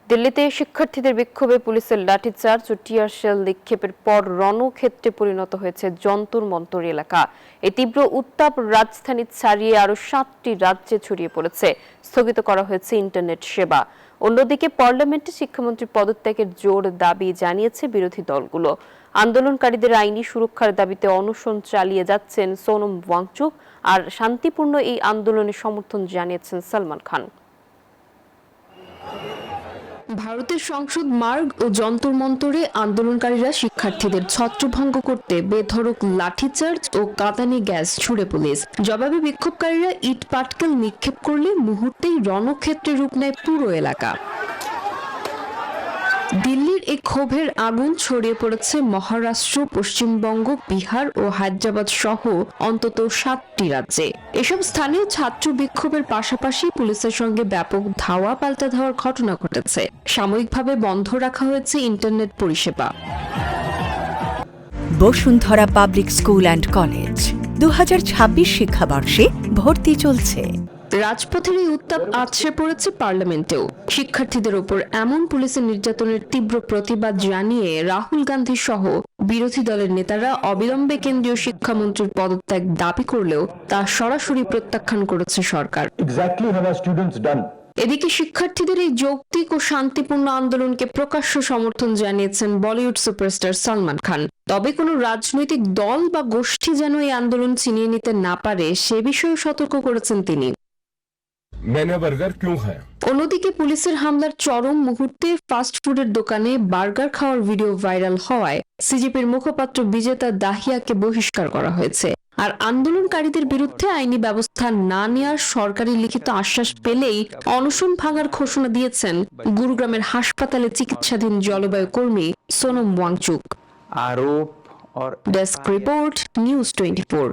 দিল্লিতে শিক্ষার্থীদের বিক্ষোভে পুলিশের লাঠিচার্জ ও টিয়ার শেল নিক্ষেপের পর রণক্ষেত্রে পরিণত হয়েছে যন্তর মন্তর এলাকা। এই তীব্র উত্তাপ রাজধানী ছাড়িয়ে আরো 7টি রাজ্যে ছড়িয়ে পড়েছে। স্থগিত করা হয়েছে ইন্টারনেট সেবা। অন্যদিকে পার্লামেন্টে শিক্ষামন্ত্রীর পদত্যাগের জোর দাবি জানিয়েছে বিরোধী দলগুলো। আন্দোলনকারীদের আইনি সুরক্ষার দাবিতে অনশন চালিয়ে যাচ্ছেন সোনম ওয়াংচুক, আর শান্তিপূর্ণ এই আন্দোলনে সমর্থন জানিয়েছেন সালমান খান। ভারতের সংসদ মার্গ ও যন্তর মন্তরে আন্দোলনকারীরা শিক্ষার্থীদের ছত্রভঙ্গ করতে বেধড়ক লাঠিচার্জ ও কাঁদানে গ্যাস ছুড়ে পুলিশ। জবাবে বিক্ষোভকারীরা ইট পাটকেল নিক্ষেপ করলে মুহূর্তেই রণক্ষেত্রে রূপ নেয় পুরো এলাকা। দিল্লির এই ক্ষোভের আগুন ছড়িয়ে পড়েছে মহারাষ্ট্র, পশ্চিমবঙ্গ, বিহার ও হায়দ্রাবাদ সহ অন্তত 7টি রাজ্যে। এসব স্থানীয় ছাত্র বিক্ষোভের পাশাপাশি পুলিশের সঙ্গে ব্যাপক ধাওয়া পাল্টা ধাওয়ার ঘটনা ঘটেছে। সাময়িকভাবে বন্ধ রাখা হয়েছে ইন্টারনেট পরিষেবা। Bashundhara public school and college 2026 শিক্ষাবর্ষে ভর্তি চলছে। রাজপথের এই উত্তাপ আছড়ে পড়েছে পার্লামেন্টেও। শিক্ষার্থীদের ওপর এমন পুলিশের নির্যাতনের তীব্র প্রতিবাদ জানিয়ে রাহুল গান্ধী সহ বিরোধী দলের নেতারা অবিলম্বে কেন্দ্রীয় শিক্ষামন্ত্রীর পদত্যাগ দাবি করলেও তা সরাসরি প্রত্যাখ্যান করেছে সরকার। এদিকে শিক্ষার্থীদের এই যৌক্তিক ও শান্তিপূর্ণ আন্দোলনকে প্রকাশ্য সমর্থন জানিয়েছেন বলিউড সুপারস্টার সালমান খান। তবে কোনো রাজনৈতিক দল বা গোষ্ঠী যেন এই আন্দোলন ছিনিয়ে নিতে না পারে সে বিষয়ে সতর্ক করেছেন তিনি। অন্যদিকে পুলিশের হামলার চরম মুহূর্তে ফাস্টফুডের দোকানে বার্গার খাওয়ার ভিডিও ভাইরাল হওয়ায় সিজেপির মুখপাত্র বিজেতা দাহিয়াকে বহিষ্কার করা হয়েছে। আর আন্দোলনকারীদের বিরুদ্ধে আইনি ব্যবস্থা না নেওয়ার সরকারি লিখিত আশ্বাস পেলেই অনশন ভাঙার ঘোষণা দিয়েছেন গুরুগ্রামের হাসপাতালে চিকিৎসাধীন জলবায়ু কর্মী Sonam Wangchuck. Desk report, news 24।